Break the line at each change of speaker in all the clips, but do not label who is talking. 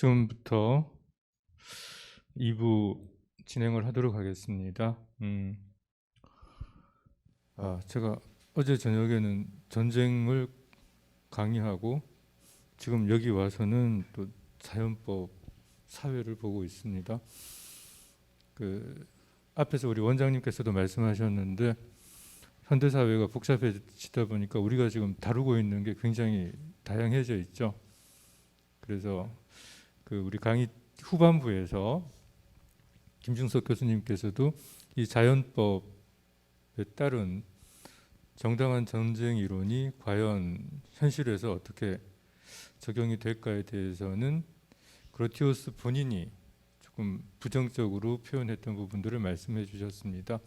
지금부터 2부 진행을 하도록 하겠습니다. 제가 어제 저녁에는 전쟁을 강의하고 지금 여기 와서는 또 자연법 사회를 보고 있습니다. 앞에서 우리 원장님께서도 말씀하셨는데 현대 사회가 복잡해지다 보니까 우리가 지금 다루고 있는 게 굉장히 다양해져 있죠. 그래서 우리 강의 후반부에서 김중석 교수님께서도 이 자연법에 따른 정당한 전쟁 이론이 과연 현실에서 어떻게 적용이 될까에 대해서는 그로티우스 본인이 조금 부정적으로 표현했던 부분들을 말씀해 주셨습니다.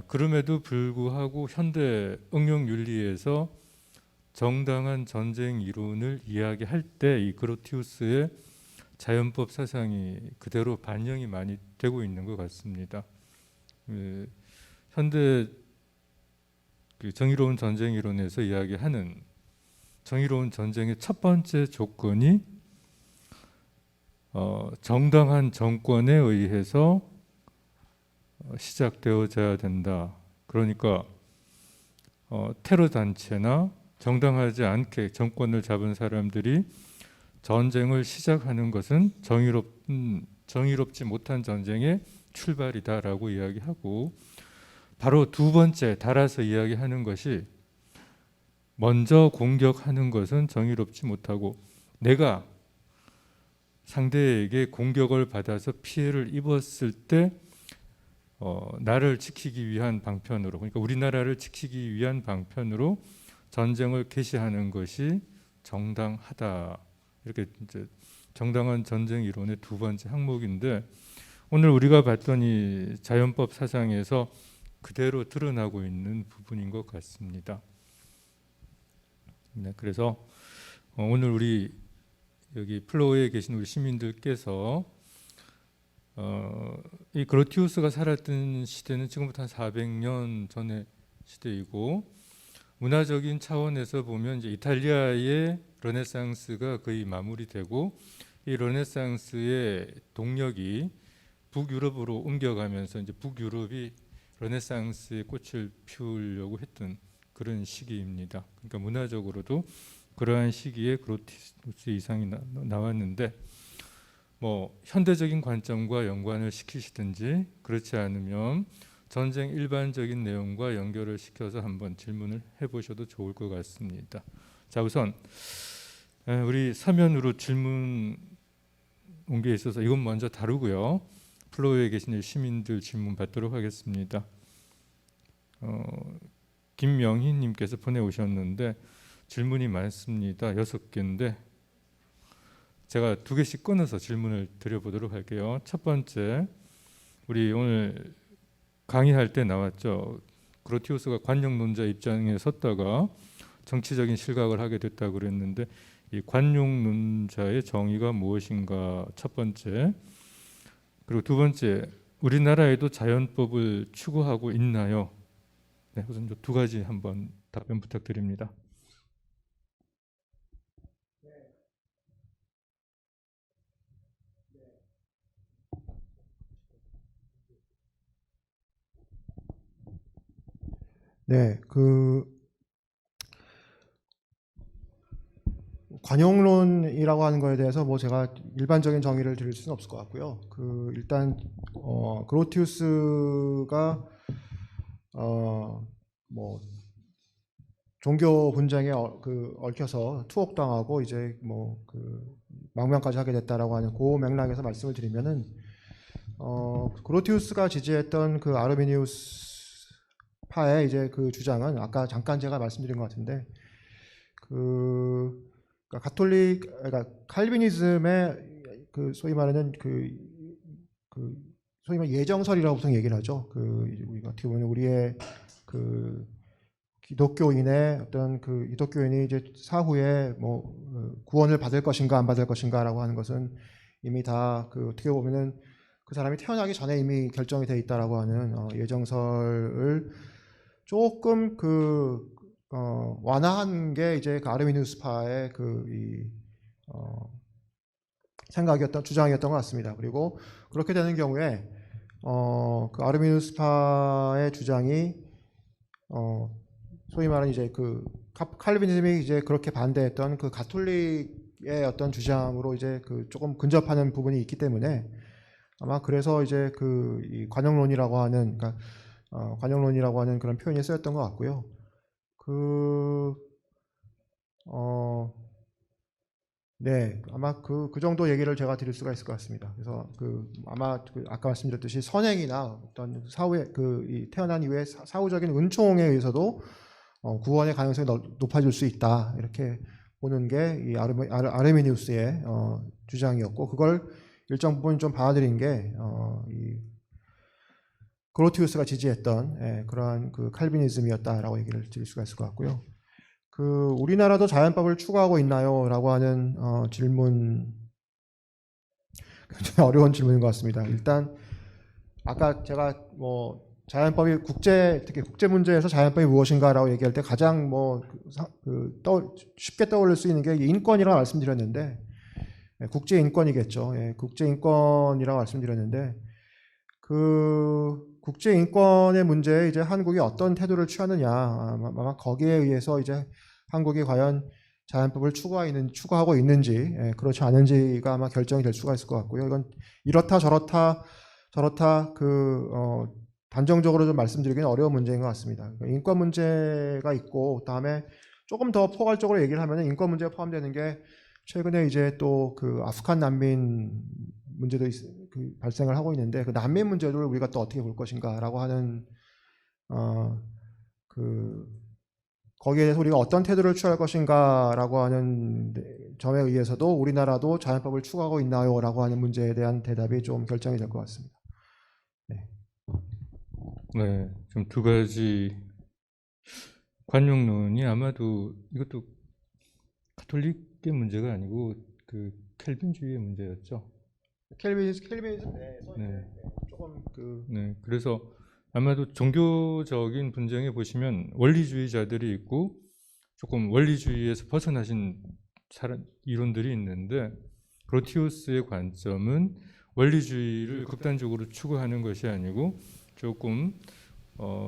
그럼에도 불구하고 현대 응용 윤리에서 정당한 전쟁 이론을 이야기할 때 이 그로티우스의 자연법 사상이 그대로 반영이 많이 되고 있는 것 같습니다. 현대 정의로운 전쟁 이론에서 이야기하는 정의로운 전쟁의 첫 번째 조건이 정당한 정권에 의해서 시작되어져야 된다. 그러니까 테러 단체나 정당하지 않게 정권을 잡은 사람들이 전쟁을 시작하는 것은 정의롭지 못한 전쟁의 출발이다라고 이야기하고, 바로 두 번째 달아서 이야기하는 것이 먼저 공격하는 것은 정의롭지 못하고 내가 상대에게 공격을 받아서 피해를 입었을 때 나를 지키기 위한 방편으로, 그러니까 우리나라를 지키기 위한 방편으로 전쟁을 개시하는 것이 정당하다. 이렇게 이제 정당한 전쟁 이론의 두 번째 항목인데, 오늘 우리가 봤던 이 자연법 사상에서 그대로 드러나고 있는 부분인 것 같습니다. 네, 그래서 오늘 우리 여기 플로어에 계신 우리 시민들께서 이 그로티우스가 살았던 시대는 지금부터 한 400년 전의 시대이고, 문화적인 차원에서 보면 이제 이탈리아의 르네상스가 거의 마무리되고, 이 르네상스의 동력이 북유럽으로 옮겨가면서 이제 북유럽이 르네상스의 꽃을 피우려고 했던 그런 시기입니다. 그러니까 문화적으로도 그러한 시기에 그로티우스 이상이 나왔는데, 뭐 현대적인 관점과 연관을 시키시든지 그렇지 않으면 전쟁 일반적인 내용과 연결을 시켜서 한번 질문을 해보셔도 좋을 것 같습니다. 자, 우선 우리 서면으로 질문 온 게 있어서 이건 먼저 다루고요. 플로어에 계신 시민들 질문 받도록 하겠습니다. 김명희 님께서 보내오셨는데 질문이 많습니다. 6개인데 제가 2개씩 끊어서 질문을 드려보도록 할게요. 첫 번째, 우리 오늘 강의할 때 나왔죠. 그로티우스가 관용론자 입장에 섰다가 정치적인 실각을 하게 됐다고 그랬는데, 이 관용론자의 정의가 무엇인가, 첫 번째. 그리고 두 번째, 우리나라에도 자연법을 추구하고 있나요? 네, 우선 2가지 한번 답변 부탁드립니다.
네, 관용론이라고 하는 거에 대해서 뭐 제가 일반적인 정의를 드릴 수는 없을 것 같고요. 일단 그로티우스가 뭐 종교 분쟁에 얽혀서 투옥당하고 이제 뭐 망명까지 하게 됐다라고 하는 그 맥락에서 말씀을 드리면은 그로티우스가 지지했던 아르미니우스 파의 이제 주장은 아까 잠깐 제가 말씀드린 것 같은데, 그러니까 그러니까 칼비니즘의 소위 말하는 소위 말 예정설이라고 보통 얘기를 하죠. 우리가 어떻게 보면 우리의 기독교인의 어떤 기독교인이 이제 사후에 뭐 구원을 받을 것인가 안 받을 것인가라고 하는 것은 이미 다 어떻게 보면은 그 사람이 태어나기 전에 이미 결정이 돼 있다라고 하는 예정설을 조금 완화한 게 이제 아르미니우스파의 주장이었던 것 같습니다. 그리고 그렇게 되는 경우에 그 아르미누스파의 주장이 소위 말하는 이제 그 칼빈이즘이 이제 그렇게 반대했던 그 가톨릭의 어떤 주장으로 이제 그 조금 근접하는 부분이 있기 때문에 아마 그래서 이제 그 이 관용론이라고 하는 그러니까 관용론이라고 하는 그런 표현이 쓰였던 것 같고요. 네, 아마 그 정도 얘기를 제가 드릴 수가 있을 것 같습니다. 그래서 아마 아까 말씀드렸듯이 선행이나 어떤 사후에 이 태어난 이후에 사후적인 은총에 의해서도 구원의 가능성이 높아질 수 있다 이렇게 보는 게 이 아르미니우스의 주장이었고 그걸 일정 부분 좀 받아들인 게 이 그로티우스가 지지했던 그러한 그 칼비니즘이었다라고 얘기를 드릴 수가 있을 것 같고요. 우리나라도 자연법을 추구하고 있나요?라고 하는 질문 굉장히 어려운 질문인 것 같습니다. 일단 아까 제가 자연법이 특히 국제 문제에서 자연법이 무엇인가라고 얘기할 때 가장 쉽게 떠올릴 수 있는 게 인권이라고 말씀드렸는데 국제 인권이겠죠. 국제 인권이라고 말씀드렸는데 국제 인권의 문제에 이제 한국이 어떤 태도를 취하느냐 아마 거기에 의해서 이제 한국이 과연 자연법을 추구하고 있는지 그렇지 않은지가 아마 결정이 될 수가 있을 것 같고요. 이건 이렇다 저렇다 단정적으로 좀 말씀드리기는 어려운 문제인 것 같습니다. 그러니까 인권 문제가 있고 그다음에 조금 더 포괄적으로 얘기를 하면 인권 문제가 포함되는 게 최근에 이제 또 아프간 난민 문제도 발생을 하고 있는데 그 난민 문제를 우리가 또 어떻게 볼 것인가라고 하는 거기에 대해서 우리가 어떤 태도를 취할 것인가라고 하는 점에 의해서도 우리나라도 자연법을 추구하고 있나요라고 하는 문제에 대한 대답이 좀 결정이 될 것 같습니다.
네, 좀 두 가지 관용론이 아마도 이것도 가톨릭의 문제가 아니고 그 켈빈주의의 문제였죠.
켈빈이즘 내에서
네.
조금
네, 그래서 아마도 종교적인 분쟁에 보시면 원리주의자들이 있고 조금 원리주의에서 벗어나신 이론들이 있는데 그로티우스의 관점은 원리주의를 극단적으로 추구하는 것이 아니고 조금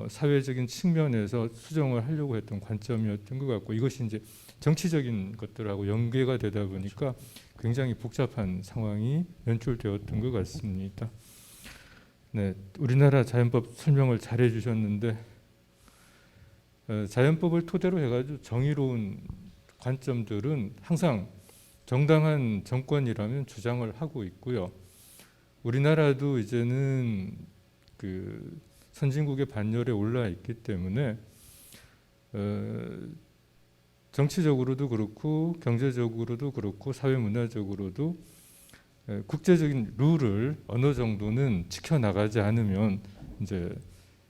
사회적인 측면에서 수정을 하려고 했던 관점이었던 것 같고 이것이 이제 정치적인 것들하고 연계가 되다 보니까 굉장히 복잡한 상황이 연출되었던 것 같습니다. 네, 우리나라 자연법 설명을 잘 해주셨는데 자연법을 토대로 해가지고 정의로운 관점들은 항상 정당한 정권이라면 주장을 하고 있고요. 우리나라도 이제는 그 선진국의 반열에 올라 있기 때문에 정치적으로도 그렇고 경제적으로도 그렇고 사회문화적으로도 국제적인 룰을 어느 정도는 지켜나가지 않으면 이제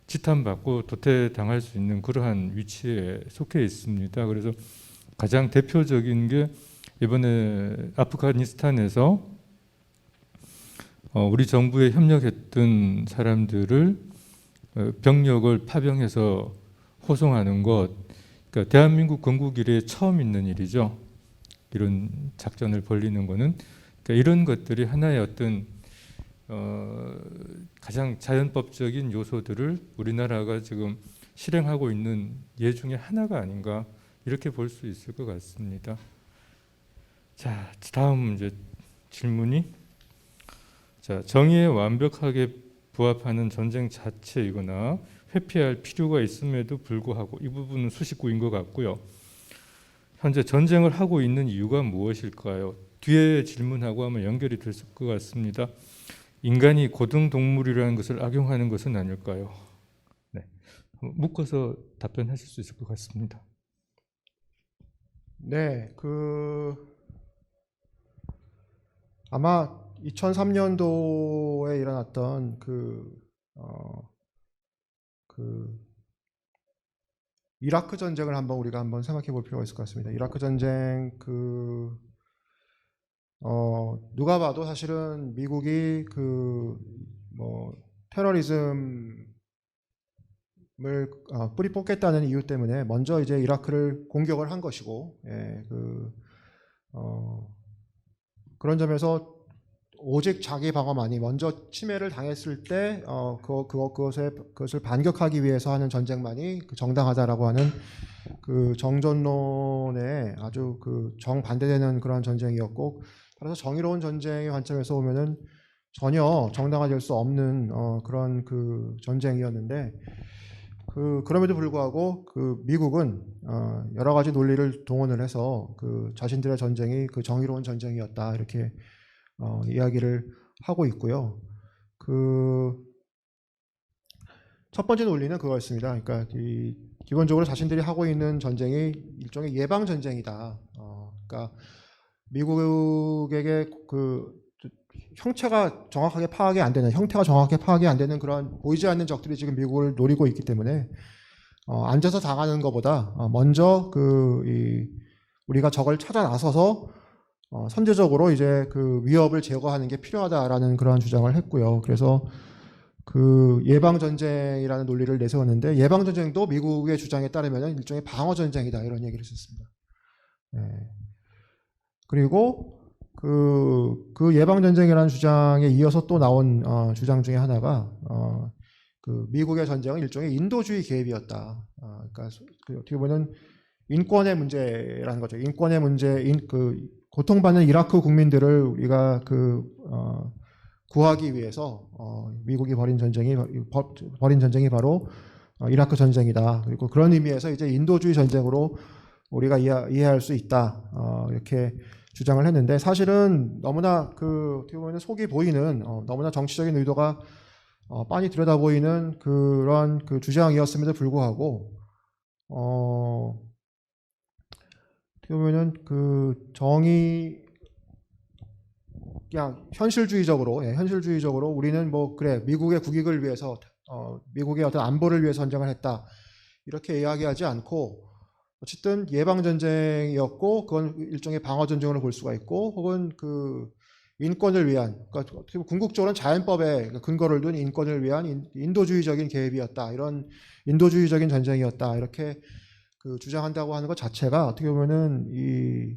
지탄받고 도태당할 수 있는 그러한 위치에 속해 있습니다. 그래서 가장 대표적인 게 이번에 아프가니스탄에서 우리 정부에 협력했던 사람들을 병력을 파병해서 호송하는 것, 그러니까 대한민국 건국 이래 처음 있는 일이죠. 이런 작전을 벌이는 거는 그러니까 이런 것들이 하나의 어떤 가장 자연법적인 요소들을 우리나라가 지금 실행하고 있는 예 중에 하나가 아닌가 이렇게 볼 수 있을 것 같습니다. 자, 다음 이제 질문이 정의에 완벽하게 부합하는 전쟁 자체이거나 회피할 필요가 있음에도 불구하고 이 부분은 수식구인 것 같고요. 현재 전쟁을 하고 있는 이유가 무엇일까요? 뒤에 질문하고 하면 연결이 될 것 같습니다. 인간이 고등동물이라는 것을 악용하는 것은 아닐까요? 네, 묶어서 답변하실 수 있을 것 같습니다.
네, 아마 2003년도에 일어났던 이라크 전쟁을 우리가 한번 생각해 볼 필요가 있을 것 같습니다. 이라크 전쟁 누가 봐도 사실은 미국이 테러리즘을 뿌리 뽑겠다는 이유 때문에 먼저 이제 이라크를 공격을 한 것이고, 그런 점에서 오직 자기 방어만이 먼저 침해를 당했을 때 그것을 반격하기 위해서 하는 전쟁만이 그 정당하다라고 하는 그 정전론에 아주 그 정반대되는 그런 전쟁이었고, 따라서 정의로운 전쟁의 관점에서 보면은 전혀 정당화될 수 없는 그런 그 전쟁이었는데, 그럼에도 불구하고 그 미국은 여러 가지 논리를 동원을 해서 그 자신들의 전쟁이 그 정의로운 전쟁이었다 이렇게 이야기를 하고 있고요. 그 첫 번째 논리는 그거였습니다. 그러니까 기본적으로 자신들이 하고 있는 전쟁이 일종의 예방 전쟁이다. 그러니까 미국에게 그 형체가 정확하게 파악이 안 되는, 형태가 정확하게 파악이 안 되는 그런 보이지 않는 적들이 지금 미국을 노리고 있기 때문에 앉아서 당하는 것보다 먼저 우리가 적을 찾아 나서서 선제적으로 이제 그 위협을 제거하는 게 필요하다라는 그런 주장을 했고요. 그래서 그 예방 전쟁이라는 논리를 내세웠는데, 예방 전쟁도 미국의 주장에 따르면 일종의 방어 전쟁이다 이런 얘기를 했었습니다. 네. 그리고 그 예방 전쟁이라는 주장에 이어서 또 나온 주장 중에 하나가 그 미국의 전쟁은 일종의 인도주의 개입이었다. 그러니까 어떻게 보면 인권의 문제라는 거죠. 인권의 문제, 그 고통받는 이라크 국민들을 우리가 구하기 위해서 미국이 벌인 전쟁이 바로 이라크 전쟁이다. 그리고 그런 의미에서 이제 인도주의 전쟁으로 우리가 이해할 수 있다. 이렇게 주장을 했는데, 사실은 너무나 어떻게 보면 속이 보이는 너무나 정치적인 의도가 빤히 들여다 보이는 그런 그 주장이었음에도 불구하고 어떻게 보면은 그 그냥 현실주의적으로 우리는 뭐 그래 미국의 국익을 위해서 미국의 어떤 안보를 위해 전쟁을 했다 이렇게 이야기하지 않고, 어쨌든 예방 전쟁이었고 그건 일종의 방어 전쟁으로 볼 수가 있고, 혹은 그 인권을 위한, 그러니까 궁극적으로는 자연법에 근거를 둔 인권을 위한 인도주의적인 개입이었다, 이런 인도주의적인 전쟁이었다 이렇게 그 주장한다고 하는 것 자체가 어떻게 보면은 이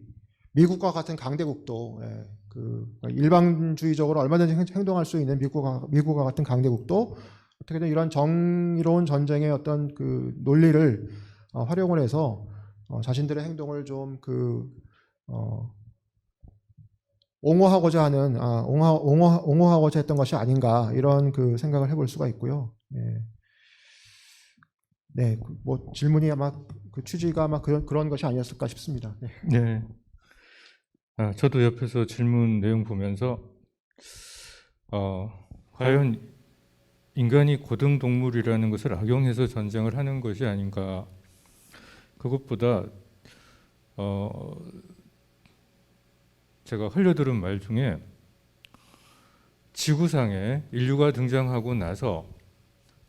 미국과 같은 강대국도 일방주의적으로 얼마든지 행동할 수 있는 미국과 같은 강대국도 어떻게든 이런 정의로운 전쟁의 어떤 그 논리를 활용을 해서 자신들의 행동을 좀 옹호하고자 했던 것이 아닌가 이런 그 생각을 해볼 수가 있고요. 예. 네, 뭐 질문이 아마 그 취지가 아마 그런 것이 아니었을까 싶습니다. 네.
네. 저도 옆에서 질문 내용 보면서 과연 인간이 고등 동물이라는 것을 악용해서 전쟁을 하는 것이 아닌가. 그것보다 제가 흘려들은 말 중에 지구상에 인류가 등장하고 나서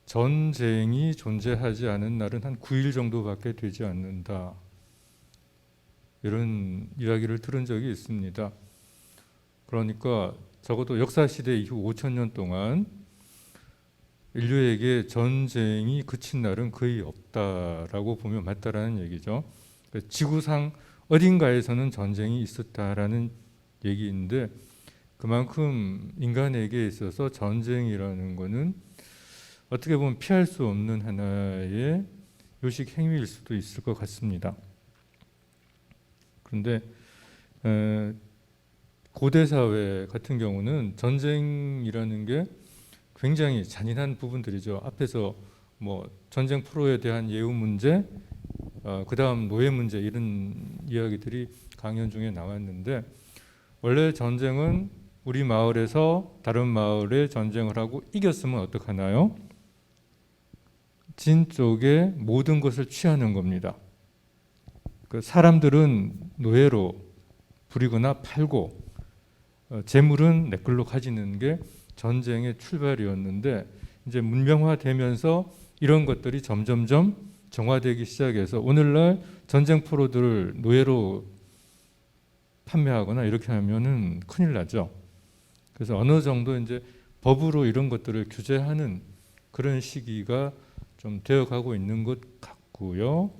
전쟁이 존재하지 않은 날은 한 9일 정도밖에 되지 않는다. 이런 이야기를 들은 적이 있습니다. 그러니까 적어도 역사시대 이후 5,000년 동안 인류에게 전쟁이 그친 날은 거의 없다라고 보면 맞다라는 얘기죠. 지구상 어딘가에서는 전쟁이 있었다라는 얘기인데, 그만큼 인간에게 있어서 전쟁이라는 것은 어떻게 보면 피할 수 없는 하나의 요식 행위일 수도 있을 것 같습니다. 그런데 고대 사회 같은 경우는 전쟁이라는 게 굉장히 잔인한 부분들이죠. 앞에서 뭐 전쟁 프로에 대한 예우 문제, 그 다음 노예 문제, 이런 이야기들이 강연 중에 나왔는데, 원래 전쟁은 우리 마을에서 다른 마을에 전쟁을 하고 이겼으면 어떡하나요? 진 쪽에 모든 것을 취하는 겁니다. 그 사람들은 노예로 부리거나 팔고 재물은 내 걸로 가지는 게 전쟁의 출발이었는데, 이제 문명화되면서 이런 것들이 점점점 정화되기 시작해서 오늘날 전쟁 프로들을 노예로 판매하거나 이렇게 하면은 큰일 나죠. 그래서 어느 정도 이제 법으로 이런 것들을 규제하는 그런 시기가 좀 되어가고 있는 것 같고요.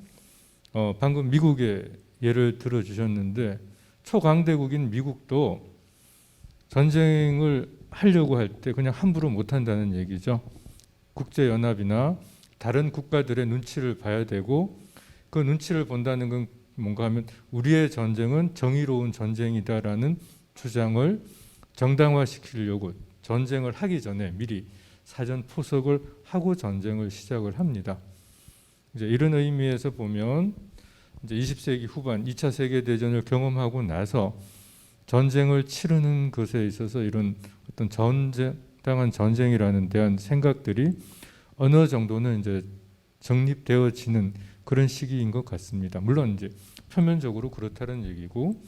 방금 미국의 예를 들어주셨는데, 초강대국인 미국도 전쟁을 하려고 할 때 그냥 함부로 못 한다는 얘기죠. 국제 연합이나 다른 국가들의 눈치를 봐야 되고, 그 눈치를 본다는 건 뭔가 하면 우리의 전쟁은 정의로운 전쟁이다라는 주장을 정당화시키려고 전쟁을 하기 전에 미리 사전 포석을 하고 전쟁을 시작을 합니다. 이제 이런 의미에서 보면 이제 20세기 후반 2차 세계 대전을 경험하고 나서 전쟁을 치르는 것에 있어서 이런 어떤 정당한 전쟁이라는 대한 생각들이 어느 정도는 이제 정립되어지는 그런 시기인 것 같습니다. 물론 이제 표면적으로 그렇다는 얘기고,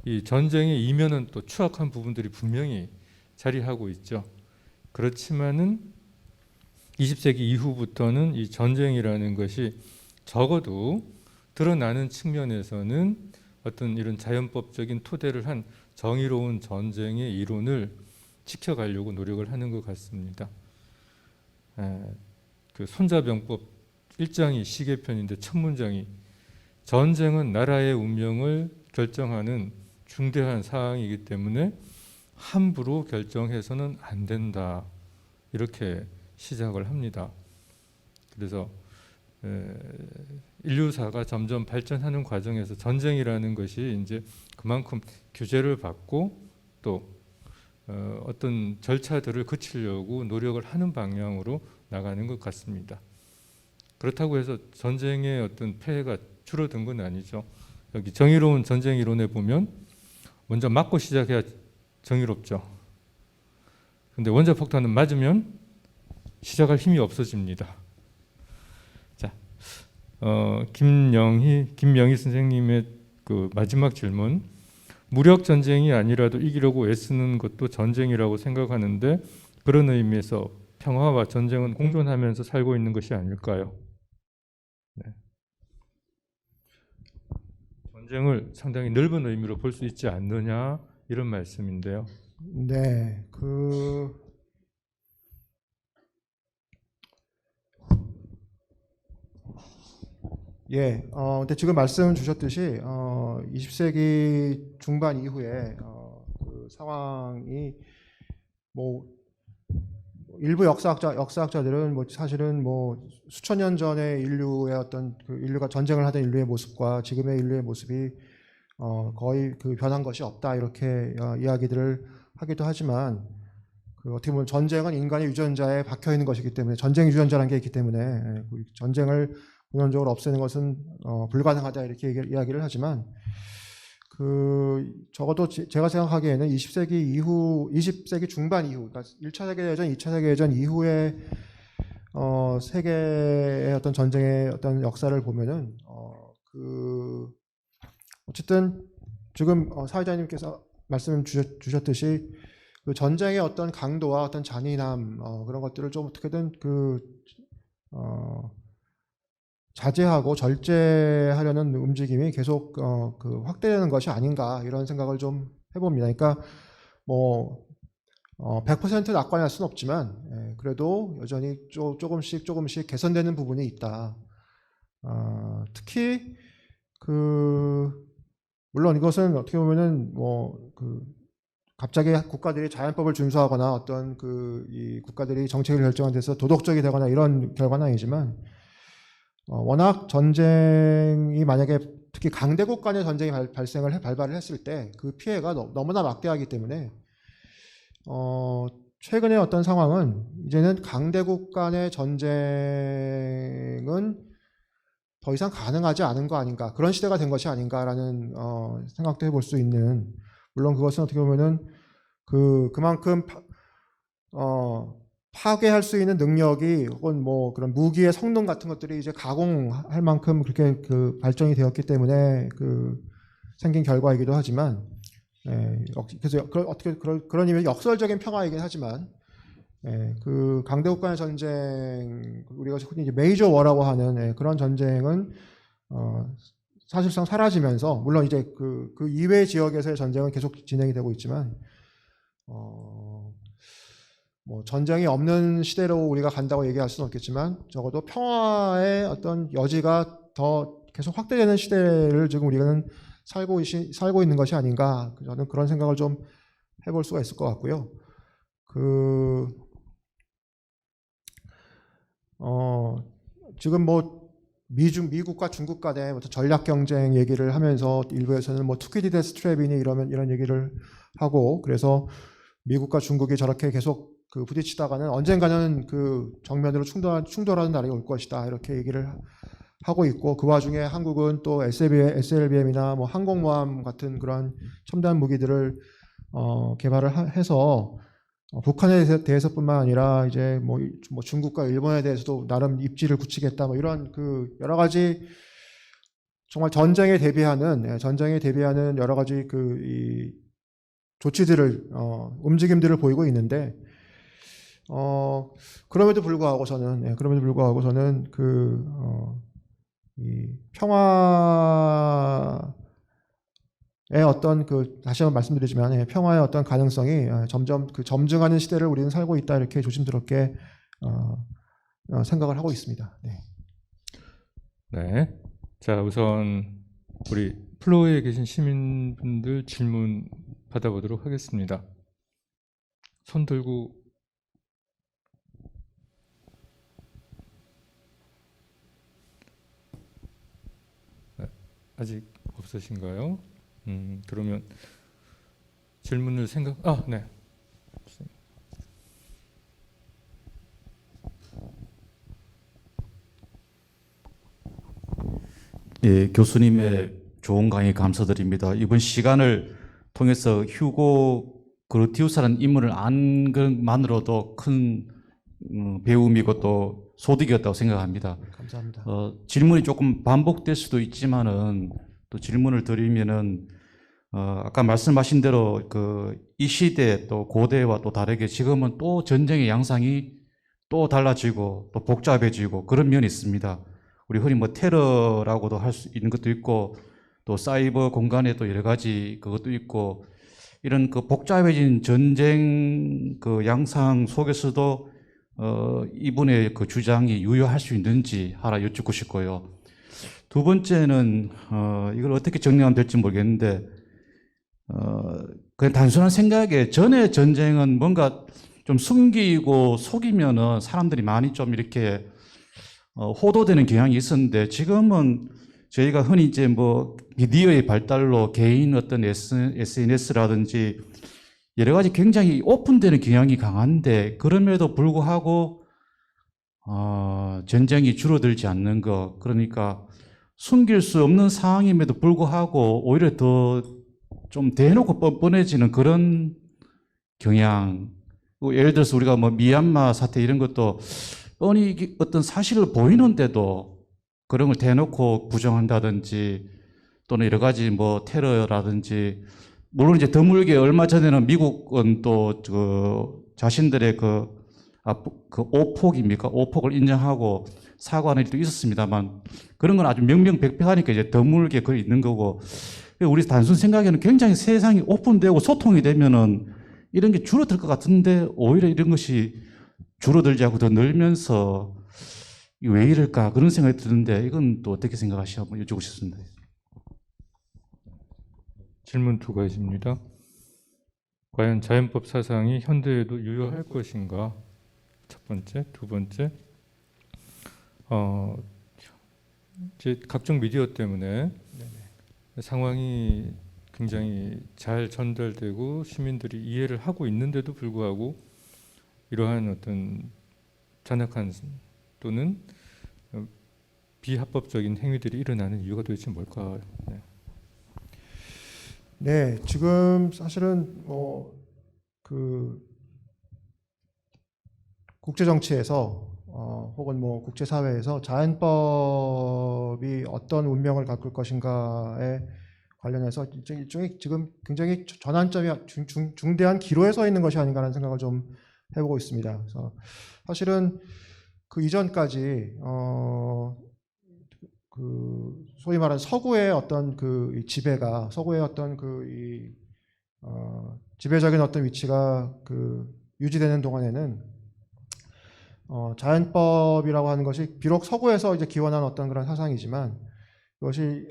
이 전쟁의 이면은 또 추악한 부분들이 분명히 자리하고 있죠. 그렇지만은 20세기 이후부터는 이 전쟁이라는 것이 적어도 드러나는 측면에서는 어떤 이런 자연법적인 토대를 한 정의로운 전쟁의 이론을 지켜가려고 노력을 하는 것 같습니다. 그 손자병법 1장이 시계편인데 첫 문장이 전쟁은 나라의 운명을 결정하는 중대한 사항이기 때문에 함부로 결정해서는 안 된다, 이렇게 시작을 합니다. 그래서 인류사가 점점 발전하는 과정에서 전쟁이라는 것이 이제 그만큼 규제를 받고 또 어떤 절차들을 거치려고 노력을 하는 방향으로 나가는 것 같습니다. 그렇다고 해서 전쟁의 어떤 폐해가 줄어든 건 아니죠. 여기 정의로운 전쟁 이론에 보면 먼저 맞고 시작해야 정의롭죠. 근데 원자 폭탄은 맞으면 시작할 힘이 없어집니다. 자, 김명희 선생님의 그 마지막 질문. 무력 전쟁이 아니라도 이기려고 애쓰는 것도 전쟁이라고 생각하는데 그런 의미에서 평화와 전쟁은 공존하면서 살고 있는 것이 아닐까요? 네. 전쟁을 상당히 넓은 의미로 볼 수 있지 않느냐, 이런 말씀인데요.
네, 근데 지금 말씀 주셨듯이 20세기 중반 이후에 그 상황이 뭐 일부 역사학자들은 뭐 사실은 뭐 수천 년 전의 인류의 어떤 그 인류가 전쟁을 하던 인류의 모습과 지금의 인류의 모습이 거의 그 변한 것이 없다, 이렇게 이야기들을 하기도 하지만, 그 어떻게 보면 전쟁은 인간의 유전자에 박혀 있는 것이기 때문에, 전쟁 유전자라는 게 있기 때문에 그 전쟁을 근원적으로 없애는 것은 불가능하다, 이렇게 이야기를 하지만, 그 적어도 제가 생각하기에는 20세기 이후, 20세기 중반 이후, 그러니까 1차 세계대전, 2차 세계대전 이후에 세계의 어떤 전쟁의 어떤 역사를 보면은 어쨌든 지금 사회자님께서 말씀 주셨듯이 그 전쟁의 어떤 강도와 어떤 잔인함, 그런 것들을 좀 어떻게든 자제하고 절제하려는 움직임이 계속 그 확대되는 것이 아닌가, 이런 생각을 좀 해봅니다. 그러니까 뭐 100% 낙관할 수는 없지만, 그래도 여전히 조금씩 개선되는 부분이 있다. 특히 물론 이것은 어떻게 보면은 갑자기 국가들이 자연법을 준수하거나 어떤 이 국가들이 정책을 결정한 데서 도덕적이 되거나 이런 결과는 아니지만, 워낙 전쟁이 만약에 특히 강대국 간의 전쟁이 발발을 했을 때 그 피해가 너무나 막대하기 때문에 최근의 어떤 상황은 이제는 강대국 간의 전쟁은 더 이상 가능하지 않은 거 아닌가, 그런 시대가 된 것이 아닌가라는 생각도 해볼 수 있는, 물론 그것은 어떻게 보면은 그만큼 파괴할 수 있는 능력이 혹은 뭐 그런 무기의 성능 같은 것들이 이제 가공할 만큼 그렇게 발전이 되었기 때문에 생긴 결과이기도 하지만, 그래서 어떻게 그런 의미의 역설적인 평화이긴 하지만, 그 강대국 간의 전쟁, 우리가 흔히 이제 메이저 워라고 하는 그런 전쟁은 사실상 사라지면서, 물론 이제 그 이외 지역에서의 전쟁은 계속 진행이 되고 있지만, 뭐 전쟁이 없는 시대로 우리가 간다고 얘기할 수는 없겠지만, 적어도 평화의 어떤 여지가 더 계속 확대되는 시대를 지금 우리는 살고 있는 것이 아닌가, 저는 그런 생각을 좀 해볼 수가 있을 것 같고요. 지금 뭐 미국과 중국 간의 전략 경쟁 얘기를 하면서 일부에서는 뭐 투키디데스 트랩이니 이런 얘기를 하고, 그래서 미국과 중국이 저렇게 계속 부딪히다가는 언젠가는 정면으로 충돌하는 날이 올 것이다, 이렇게 얘기를 하고 있고, 그 와중에 한국은 또 SLBM이나 뭐 항공모함 같은 그런 첨단 무기들을 개발을 해서 북한에 대해서뿐만 아니라 이제 뭐 중국과 일본에 대해서도 나름 입지를 굳히겠다, 뭐 이런 여러 가지 정말 전쟁에 대비하는 여러 가지 이 조치들을 움직임들을 보이고 있는데, 그럼에도 불구하고 저는 이 평화의 어떤 다시 한번 말씀드리지만, 평화의 어떤 가능성이 점점 점증하는 시대를 우리는 살고 있다, 이렇게 조심스럽게 생각을 하고 있습니다. 네.
네. 자, 우선 우리 플로어에 계신 시민분들 질문 받아보도록 하겠습니다. 손 들고. 네, 아직 없으신가요? 그러면 질문을 네.
예, 교수님의 좋은 강의 감사드립니다. 이번 시간을 통해서 휴고 그루티우스라는 인물을 안 것만으로도 큰 배움이고 또 소득이었다고 생각합니다.
감사합니다.
질문이 조금 반복될 수도 있지만은 또 질문을 드리면은 아까 말씀하신 대로 이 시대 또 고대와 또 다르게 지금은 또 전쟁의 양상이 또 달라지고 또 복잡해지고 그런 면이 있습니다. 우리 흔히 뭐 테러라고도 할 수 있는 것도 있고, 또 사이버 공간에 또 여러 가지 그것도 있고, 이런 복잡해진 전쟁 양상 속에서도 이분의 주장이 유효할 수 있는지 하나 여쭙고 싶고요. 두 번째는 이걸 어떻게 정리하면 될지 모르겠는데, 그냥 단순한 생각에 전에 전쟁은 뭔가 좀 숨기고 속이면은 사람들이 많이 좀 이렇게 호도되는 경향이 있었는데, 지금은 저희가 흔히 이제 뭐 미디어의 발달로 개인 어떤 SNS라든지 여러 가지 굉장히 오픈되는 경향이 강한데, 그럼에도 불구하고 전쟁이 줄어들지 않는 것, 그러니까 숨길 수 없는 상황임에도 불구하고 오히려 더 좀 대놓고 뻔뻔해지는 그런 경향. 예를 들어서 우리가 뭐 미얀마 사태 이런 것도 뻔히 어떤 사실을 보이는데도 그런 걸 대놓고 부정한다든지, 또는 여러 가지 뭐 테러라든지, 물론 이제 드물게 얼마 전에는 미국은 또 자신들의 오폭입니까? 오폭을 인정하고 사과하는 일도 있었습니다만, 그런 건 아주 명명백백하니까 이제 드물게 그 있는 거고, 우리 단순 생각에는 굉장히 세상이 오픈되고 소통이 되면은 이런 게 줄어들 것 같은데, 오히려 이런 것이 줄어들지 않고 더 늘면서 왜 이럴까, 그런 생각이 드는데, 이건 또 어떻게 생각하시나 한번 여쭙고 싶습니다.
질문 두 가지입니다. 과연 자연법 사상이 현대에도 유효할 것인가? 첫 번째. 두 번째, 이제 각종 미디어 때문에 상황이 굉장히 잘 전달되고 시민들이 이해를 하고 있는데도 불구하고 이러한 어떤 잔악한 또는 비합법적인 행위들이 일어나는 이유가 도대체 뭘까요?
네, 지금 사실은 국제 정치에서 혹은 뭐 국제 사회에서 자연법이 어떤 운명을 가꿀 것인가에 관련해서 일종의 지금 굉장히 전환점이 중대한 기로에 서 있는 것이 아닌가라는 생각을 좀 해보고 있습니다. 그래서 사실은 그 이전까지 소위 말하는 서구의 어떤 서구의 어떤 지배적인 어떤 위치가 유지되는 동안에는 자연법이라고 하는 것이 비록 서구에서 이제 기원한 어떤 그런 사상이지만, 이것이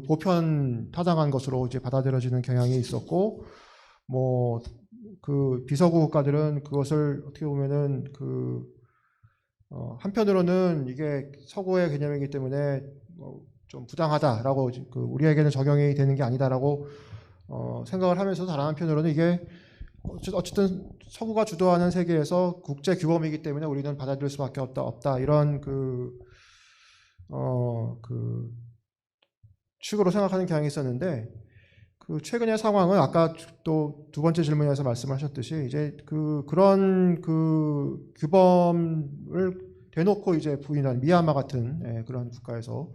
보편 타당한 것으로 이제 받아들여지는 경향이 있었고, 뭐 그 비서구 국가들은 그것을 어떻게 보면은 한편으로는 이게 서구의 개념이기 때문에 좀 부당하다라고 우리에게는 적용이 되는 게 아니다라고 생각을 하면서 다른 한편으로는 이게 어쨌든 서구가 주도하는 세계에서 국제 규범이기 때문에 우리는 받아들일 수밖에 없다 이런 식으로 생각하는 경향이 있었는데 그 최근의 상황은 아까 또 두 번째 질문에서 말씀하셨듯이 이제 그런 규범을 대놓고 이제 부인한 미얀마 같은 그런 국가에서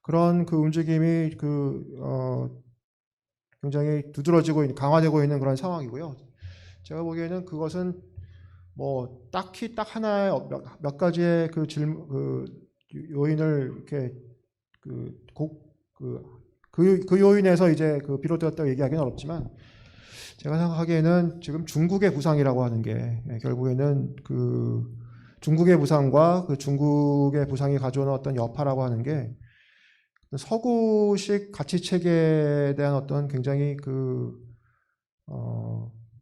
그런 움직임이 굉장히 두드러지고 강화되고 있는 그런 상황이고요. 제가 보기에는 그것은 뭐 딱히 딱 하나의 몇 가지의 요인을 이렇게 그 요인에서 이제 비롯되었다고 얘기하기는 어렵지만 제가 생각하기에는 지금 중국의 부상이라고 하는 게 결국에는 중국의 부상과 중국의 부상이 가져오는 어떤 여파라고 하는 게 서구식 가치 체계에 대한 어떤 굉장히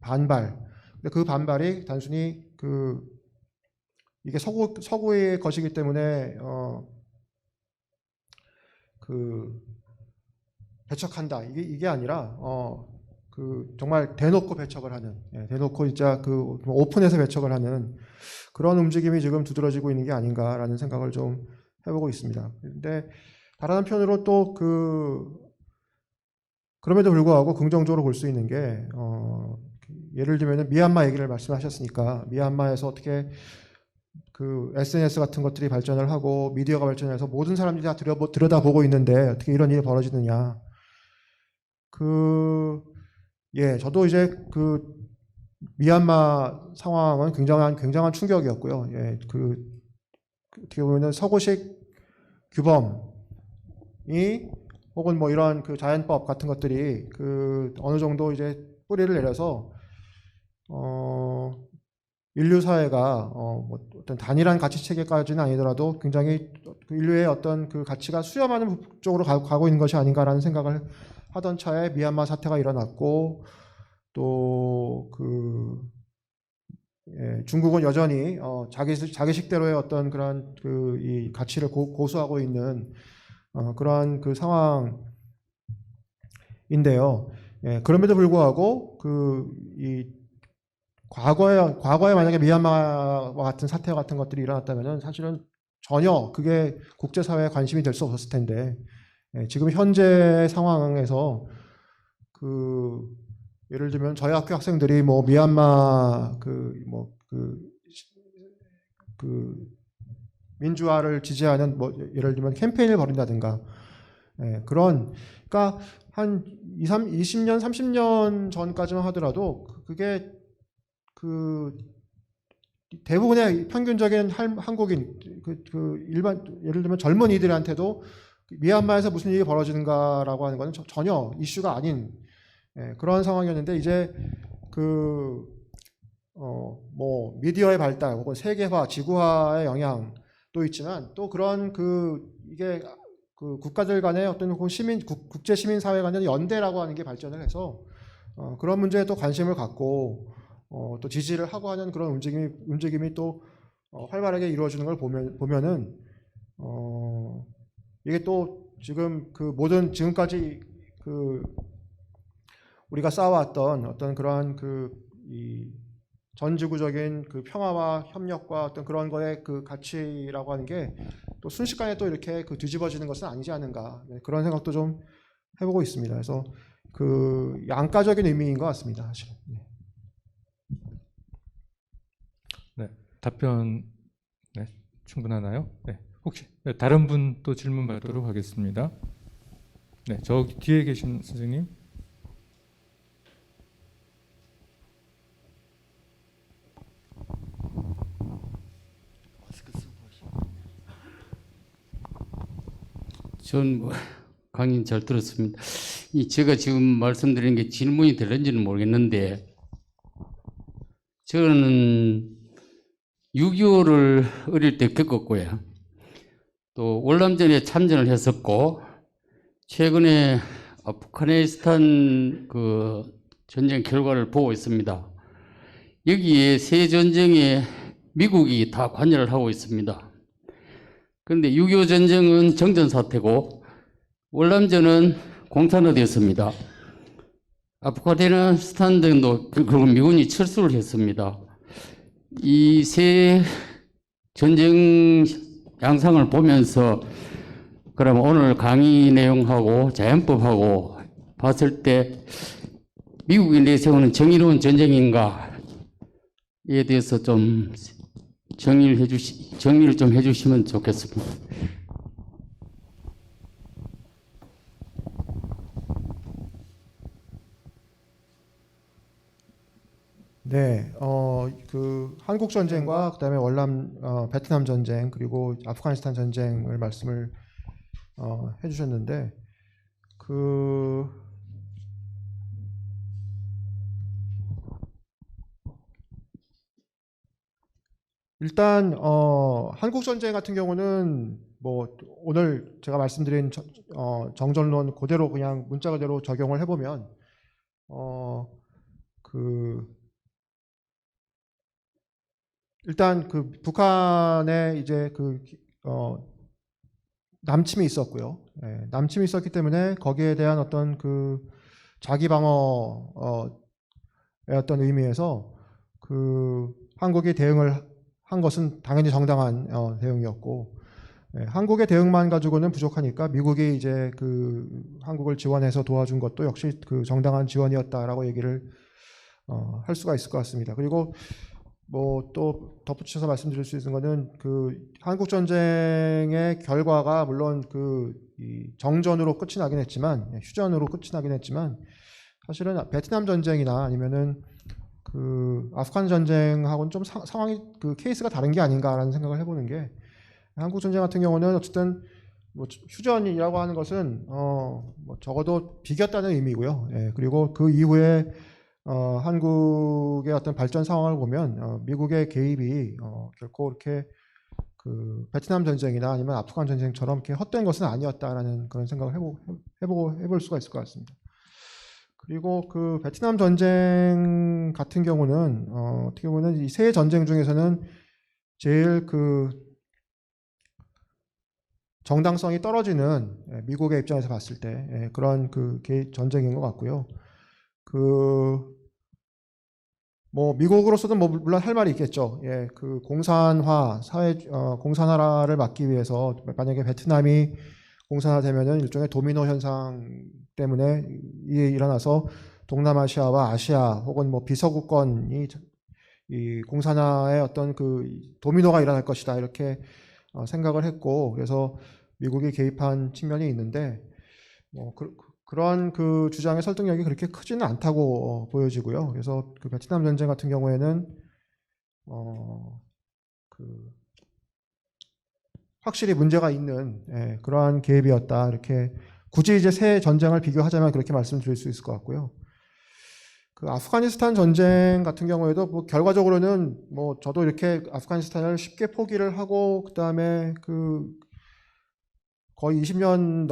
반발. 근데 그 반발이 단순히 이게 서구의 것이기 때문에 배척한다. 이게 아니라 정말 대놓고 배척을 하는, 대놓고 진짜 오픈해서 배척을 하는 그런 움직임이 지금 두드러지고 있는 게 아닌가라는 생각을 좀 해보고 있습니다. 근데 다른 한편으로 또 그럼에도 불구하고 긍정적으로 볼 수 있는 게 예를 들면 미얀마 얘기를 말씀하셨으니까 미얀마에서 어떻게 SNS 같은 것들이 발전을 하고 미디어가 발전해서 모든 사람들이 다 들여다보고 있는데 어떻게 이런 일이 벌어지느냐. 저도 이제 미얀마 상황은 굉장한 충격이었고요. 어떻게 보면은 서구식 규범이 혹은 뭐 이런 자연법 같은 것들이 어느 정도 이제 뿌리를 내려서 인류 사회가 뭐 어떤 단일한 가치 체계까지는 아니더라도 굉장히 인류의 어떤 가치가 수렴하는 쪽으로 가고 있는 것이 아닌가라는 생각을 하던 차에 미얀마 사태가 일어났고 또 중국은 여전히 자기식대로의 어떤 그런 이 가치를 고수하고 있는 그러한 상황인데요. 그럼에도 불구하고 이 과거에 만약에 미얀마와 같은 사태 같은 것들이 일어났다면은 사실은 전혀 그게 국제사회에 관심이 될 수 없었을 텐데 지금 현재 상황에서 예를 들면 저희 학교 학생들이 뭐 미얀마 민주화를 지지하는 뭐 예를 들면 캠페인을 벌인다든가 그러니까 한 20년 30년 전까지만 하더라도 그게 대부분의 평균적인 한국인 일반 예를 들면 젊은이들한테도 미얀마에서 무슨 일이 벌어지는가라고 하는 것은 전혀 이슈가 아닌 그런 상황이었는데 이제 뭐 미디어의 발달 혹은 세계화, 지구화의 영향도 있지만 또 그런 이게 국가들 간의 어떤 국제 시민 사회 간의 연대라고 하는 게 발전을 해서 그런 문제에 또 관심을 갖고 또 지지를 하고 하는 그런 움직임이 또 활발하게 이루어지는 걸 보면은 이게 또 지금 모든 지금까지 우리가 쌓아왔던 어떤 그러한 이 전지구적인 평화와 협력과 어떤 그런 거의 가치라고 하는 게 또 순식간에 또 이렇게 뒤집어지는 것은 아니지 않은가 그런 생각도 좀 해보고 있습니다. 그래서 양가적인 의미인 것 같습니다. 사실.
네, 답변 충분하나요? 네, 혹시 다른 분 또 질문 받도록 하겠습니다. 네, 저기 뒤에 계신 선생님.
전 강의 잘 들었습니다. 제가 지금 말씀드린 게 질문이 될는지는 모르겠는데 저는 6.25를 어릴 때 겪었고요. 또 월남전에 참전을 했었고 최근에 아프가니스탄 전쟁 결과를 보고 있습니다. 여기에 세 전쟁에 미국이 다 관여를 하고 있습니다. 그런데 6.25 전쟁은 정전 사태고 월남전은 공산화되었습니다. 아프가니스탄도 그리고 미군이 철수를 했습니다. 이 세 전쟁 양상을 보면서 그러면 오늘 강의 내용하고 자연법하고 봤을 때 미국이 내세우는 정의로운 전쟁인가에 대해서 좀 정리를 좀 해주시면 좋겠습니다.
네, 그 한국 전쟁과 그다음에 베트남 전쟁 그리고 아프가니스탄 전쟁을 말씀을 해주셨는데 그 일단 한국 전쟁 같은 경우는 뭐 오늘 제가 말씀드린 정전론 그대로 그냥 문자 그대로 적용을 해보면 그 일단 그 북한에 이제 그 남침이 있었고요. 예, 남침이 있었기 때문에 거기에 대한 어떤 그 자기 방어의 어떤 의미에서 그 한국이 대응을 한 것은 당연히 정당한 대응이었고, 예, 한국의 대응만 가지고는 부족하니까 미국이 이제 그 한국을 지원해서 도와준 것도 역시 그 정당한 지원이었다라고 얘기를 할 수가 있을 것 같습니다. 그리고 뭐 또 덧붙여서 말씀드릴 수 있는 거는 그 한국 전쟁의 결과가 물론 이 정전으로 끝이 나긴 했지만, 휴전으로 끝이 나긴 했지만 사실은 베트남 전쟁이나 아니면은 그 아프간 전쟁하고는 좀 상황이 그 케이스가 다른 게 아닌가라는 생각을 해보는 게, 한국 전쟁 같은 경우는 어쨌든 뭐 휴전이라고 하는 것은 뭐 적어도 비겼다는 의미고요. 예, 그리고 그 이후에 한국의 어떤 발전 상황을 보면 미국의 개입이 결코 이렇게 그 베트남 전쟁이나 아니면 아프간 전쟁처럼 이렇게 헛된 것은 아니었다라는 그런 생각을 해볼 수가 있을 것 같습니다. 그리고 그 베트남 전쟁 같은 경우는 어떻게 보면 이 세 전쟁 중에서는 제일 그 정당성이 떨어지는, 미국의 입장에서 봤을 때 그런 그 전쟁인 것 같고요. 뭐 미국으로서도 뭐 물론 할 말이 있겠죠. 예, 그 공산화를 막기 위해서 만약에 베트남이 공산화되면은 일종의 도미노 현상 때문에 일어나서 동남아시아와 아시아 혹은 뭐 비서구권이 이 공산화의 어떤 그 도미노가 일어날 것이다 이렇게 생각을 했고, 그래서 미국이 개입한 측면이 있는데 뭐 그런 그 주장의 설득력이 그렇게 크지는 않다고 보여지고요. 그래서 그 베트남 전쟁 같은 경우에는 그 확실히 문제가 있는 그러한 개입이었다. 이렇게 굳이 이제 새 전쟁을 비교하자면 그렇게 말씀드릴 수 있을 것 같고요. 그 아프가니스탄 전쟁 같은 경우에도 뭐 결과적으로는 뭐 저도 이렇게 아프가니스탄을 쉽게 포기를 하고 그다음에 그 거의 20년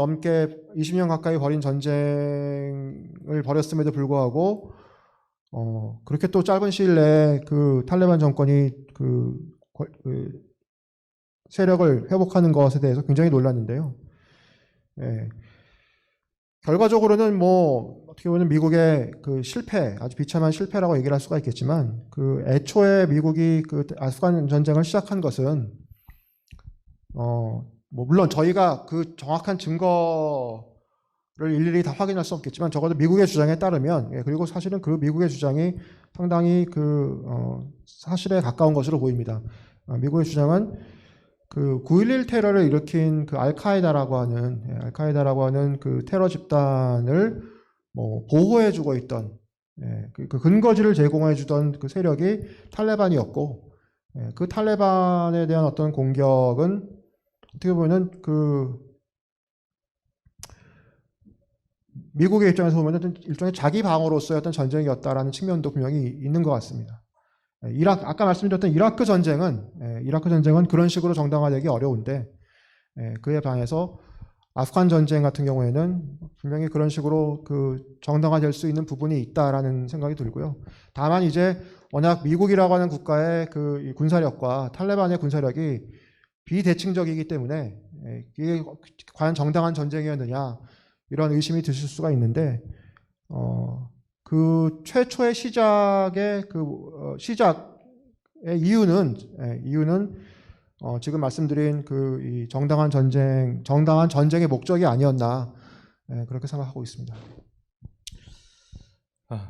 가까이 벌인 전쟁을 벌였음에도 불구하고 그렇게 또 짧은 시일 내에 그 탈레반 정권이 그 세력을 회복하는 것에 대해서 굉장히 놀랐는데요. 예. 결과적으로는 뭐 어떻게 보면 미국의 그 실패, 아주 비참한 실패라고 얘기를 할 수가 있겠지만, 그 애초에 미국이 그 아프간 전쟁을 시작한 것은 뭐 물론 저희가 그 정확한 증거를 일일이 다 확인할 수 없겠지만 적어도 미국의 주장에 따르면, 그리고 사실은 그 미국의 주장이 상당히 그 사실에 가까운 것으로 보입니다. 미국의 주장은 그 9.11 테러를 일으킨 그 알카에다라고 하는 그 테러 집단을 뭐 보호해주고 있던 그 근거지를 제공해주던 그 세력이 탈레반이었고, 그 탈레반에 대한 어떤 공격은 어떻게 보면 그 미국의 입장에서 보면 일종의 자기 방어로서의 어떤 전쟁이었다라는 측면도 분명히 있는 것 같습니다. 아까 말씀드렸던 이라크 전쟁은 그런 식으로 정당화되기 어려운데, 그에 반해서 아프간 전쟁 같은 경우에는 분명히 그런 식으로 그 정당화될 수 있는 부분이 있다라는 생각이 들고요. 다만 이제 워낙 미국이라고 하는 국가의 그 이 군사력과 탈레반의 군사력이 비대칭적이기 때문에 이게 과연 정당한 전쟁이었느냐 이런 의심이 드실 수가 있는데 그 최초의 시작의 시작의 이유는 지금 말씀드린 그 이 정당한 전쟁의 목적이 아니었나 그렇게 생각하고 있습니다.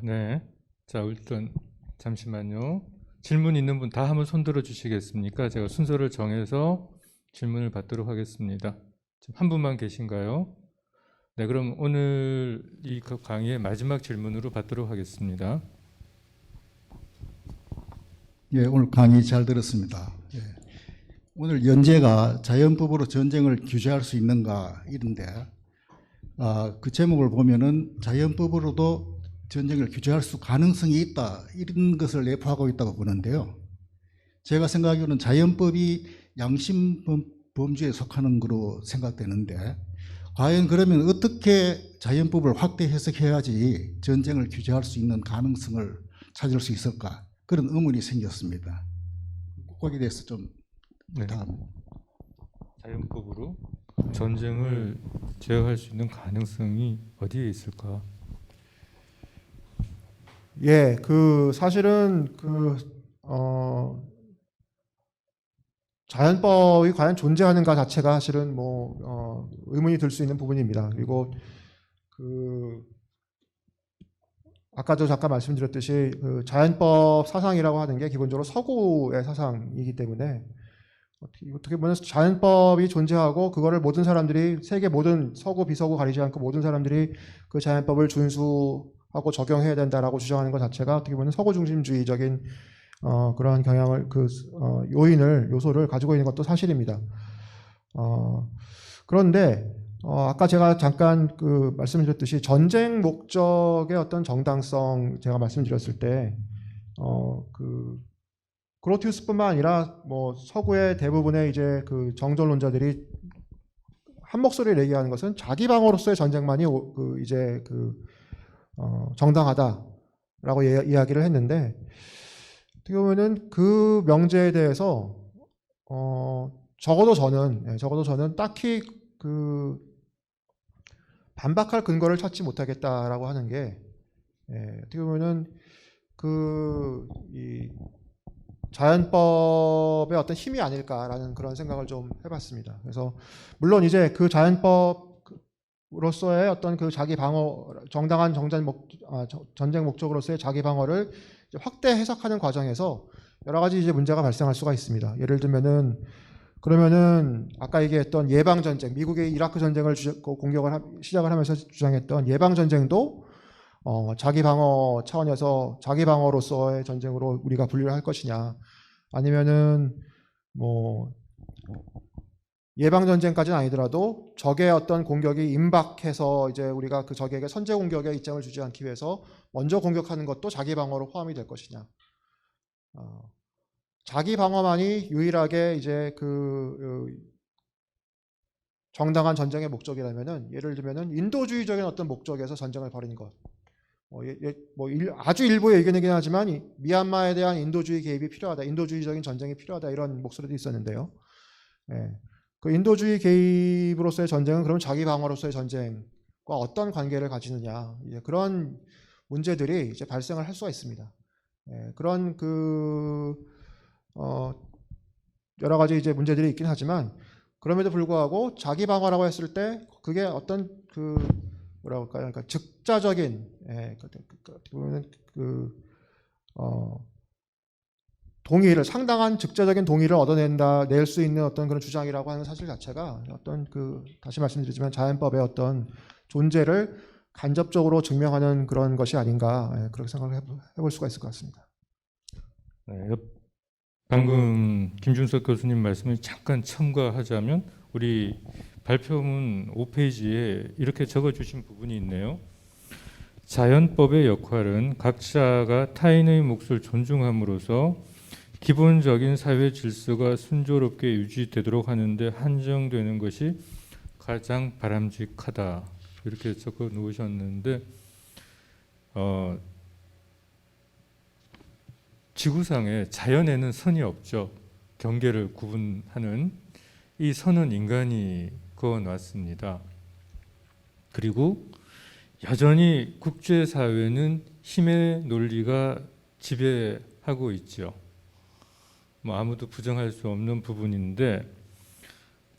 네. 자, 일단 잠시만요. 질문 있는 분 다 한번 손 들어 주시겠습니까? 제가 순서를 정해서 질문을 받도록 하겠습니다. 지금 한 분만 계신가요? 네, 그럼 오늘 이 강의의 마지막 질문으로 받도록 하겠습니다.
예, 오늘 강의 잘 들었습니다. 예. 오늘 연재가 자연법으로 전쟁을 규제할 수 있는가 이런데 그 제목을 보면은 자연법으로도 전쟁을 규제할 수 가능성이 있다 이런 것을 내포하고 있다고 보는데요. 제가 생각하기로는 자연법이 양심 범주에 속하는 거로 생각되는데 과연 그러면 어떻게 자연법을 확대 해석해야지 전쟁을 규제할 수 있는 가능성을 찾을 수 있을까 그런 의문이 생겼습니다. 거기에 대해서 좀
네.
부탁합니다.
자연법으로 전쟁을 제어할 수 있는 가능성이 어디에 있을까?
예, 그 사실은 자연법이 과연 존재하는가 자체가 사실은 의문이 들 수 있는 부분입니다. 그리고 아까도 잠깐 말씀드렸듯이 그 자연법 사상이라고 하는 게 기본적으로 서구의 사상이기 때문에 어떻게 보면 자연법이 존재하고 그거를 모든 사람들이 세계 모든 서구 비서구 가리지 않고 모든 사람들이 그 자연법을 준수하고 적용해야 된다라고 주장하는 것 자체가 어떻게 보면 서구 중심주의적인 그러한 경향을 요소를 가지고 있는 것도 사실입니다. 그런데 아까 제가 잠깐 말씀드렸듯이 전쟁 목적의 어떤 정당성 제가 말씀드렸을 때 그로티우스뿐만 아니라 서구의 대부분의 이제 그 정전론자들이 한 목소리를 얘기하는 것은 자기 방어로서의 전쟁만이 정당하다라고 이야기를 했는데 어떻게 보면은 그 명제에 대해서 적어도 저는 딱히 반박할 근거를 찾지 못하겠다라고 하는 게 어떻게 보면은 이 자연법의 어떤 힘이 아닐까라는 그런 생각을 좀 해봤습니다. 그래서 물론 이제 그 자연법으로서의 어떤 그 자기 방어, 정당한 전쟁 목적으로서의 자기 방어를 확대 해석하는 과정에서 여러 가지 이제 문제가 발생할 수가 있습니다. 예를 들면은 그러면은 아까 얘기했던 예방 전쟁, 미국의 이라크 전쟁을 시작을 하면서 주장했던 예방 전쟁도 자기 방어 차원에서 자기 방어로서의 전쟁으로 우리가 분류를 할 것이냐, 아니면은 예방 전쟁까지는 아니더라도 적의 어떤 공격이 임박해서 이제 우리가 그 적에게 선제 공격에 이점을 주지 않기 위해서 먼저 공격하는 것도 자기 방어로 포함이 될 것이냐. 자기 방어만이 유일하게 이제 정당한 전쟁의 목적이라면은 예를 들면은 인도주의적인 어떤 목적에서 전쟁을 벌이는 것. 아주 일부의 의견이긴 하지만 미얀마에 대한 인도주의 개입이 필요하다, 인도주의적인 전쟁이 필요하다 이런 목소리도 있었는데요. 그 인도주의 개입으로서의 전쟁은 그럼 자기 방어로서의 전쟁과 어떤 관계를 가지느냐, 이제 그런 문제들이 이제 발생을 할 수가 있습니다. 그런 여러 가지 이제 문제들이 있긴 하지만 그럼에도 불구하고 자기 방어라고 했을 때 그게 어떤 뭐라고 할까요? 그러니까 즉자적인 동의를, 상당한 즉자적인 동의를 낼 수 있는 어떤 그런 주장이라고 하는 사실 자체가 어떤 다시 말씀드리지만 자연법의 어떤 존재를 간접적으로 증명하는 그런 것이 아닌가, 그렇게 생각을 해볼 수가 있을 것 같습니다.
네, 방금 김준석 교수님 말씀을 잠깐 첨가하자면 우리 발표문 5페이지에 이렇게 적어주신 부분이 있네요. 자연법의 역할은 각자가 타인의 몫을 존중함으로써 기본적인 사회 질서가 순조롭게 유지되도록 하는 데 한정되는 것이 가장 바람직하다 이렇게 적어 놓으셨는데 지구상에 자연에는 선이 없죠. 경계를 구분하는 이 선은 인간이 그어놨습니다. 그리고 여전히 국제사회는 힘의 논리가 지배하고 있죠. 뭐 아무도 부정할 수 없는 부분인데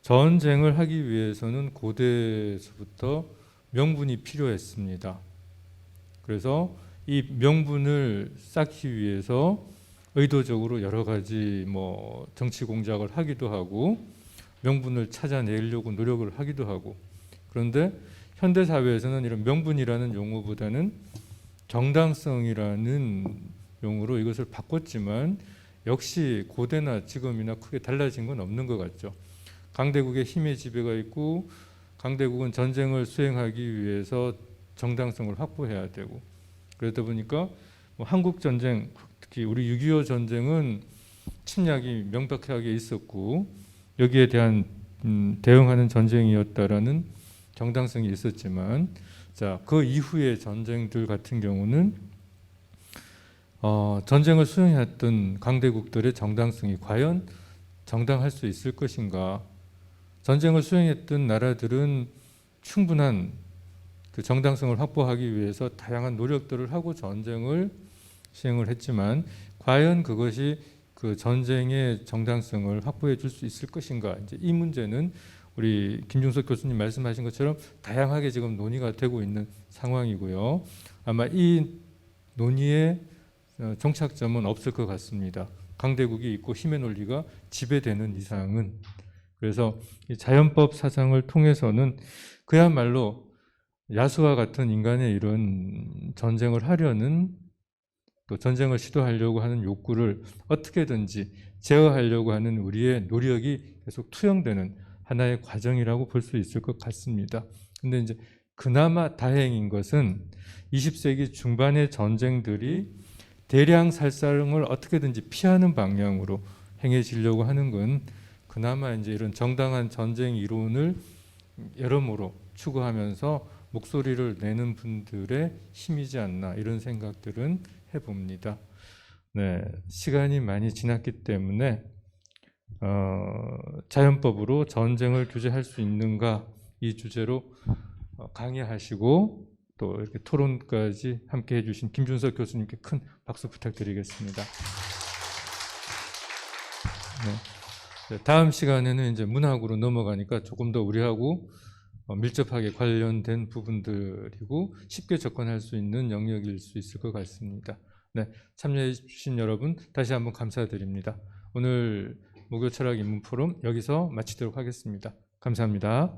전쟁을 하기 위해서는 고대에서부터 명분이 필요했습니다. 그래서 이 명분을 쌓기 위해서 의도적으로 여러 가지 뭐 정치 공작을 하기도 하고 명분을 찾아내려고 노력을 하기도 하고, 그런데 현대 사회에서는 이런 명분이라는 용어보다는 정당성이라는 용어로 이것을 바꿨지만 역시 고대나 지금이나 크게 달라진 건 없는 것 같죠. 강대국의 힘의 지배가 있고 강대국은 전쟁을 수행하기 위해서 정당성을 확보해야 되고, 그러다 보니까 뭐 한국 전쟁, 특히 우리 6.25 전쟁은 침략이 명백하게 있었고 여기에 대한 대응하는 전쟁이었다라는 정당성이 있었지만, 자, 그 이후의 전쟁들 같은 경우는 전쟁을 수행했던 강대국들의 정당성이 과연 정당할 수 있을 것인가? 전쟁을 수행했던 나라들은 충분한 그 정당성을 확보하기 위해서 다양한 노력들을 하고 전쟁을 시행을 했지만 과연 그것이 그 전쟁의 정당성을 확보해 줄 수 있을 것인가? 이제 이 문제는 우리 김중석 교수님 말씀하신 것처럼 다양하게 지금 논의가 되고 있는 상황이고요. 아마 이 논의의 종착점은 없을 것 같습니다. 강대국이 있고 힘의 논리가 지배되는 이상은. 그래서 이 자연법 사상을 통해서는 그야말로 야수와 같은 인간의 이런 전쟁을 하려는, 또 전쟁을 시도하려고 하는 욕구를 어떻게든지 제어하려고 하는 우리의 노력이 계속 투영되는 하나의 과정이라고 볼 수 있을 것 같습니다. 근데 이제 그나마 다행인 것은 20세기 중반의 전쟁들이 대량 살상을 어떻게든지 피하는 방향으로 행해지려고 하는 건 그나마 이제 이런 정당한 전쟁 이론을 여러모로 추구하면서 목소리를 내는 분들의 힘이지 않나, 이런 생각들은 해봅니다. 네, 시간이 많이 지났기 때문에 자연법으로 전쟁을 규제할 수 있는가, 이 주제로 강의하시고 또 이렇게 토론까지 함께 해주신 김준석 교수님께 큰 박수 부탁드리겠습니다. 네. 다음 시간에는 이제 문학으로 넘어가니까 조금 더 우리하고 밀접하게 관련된 부분들이고 쉽게 접근할 수 있는 영역일 수 있을 것 같습니다. 네, 참여해 주신 여러분 다시 한번 감사드립니다. 오늘 무교철학 인문 포럼 여기서 마치도록 하겠습니다. 감사합니다.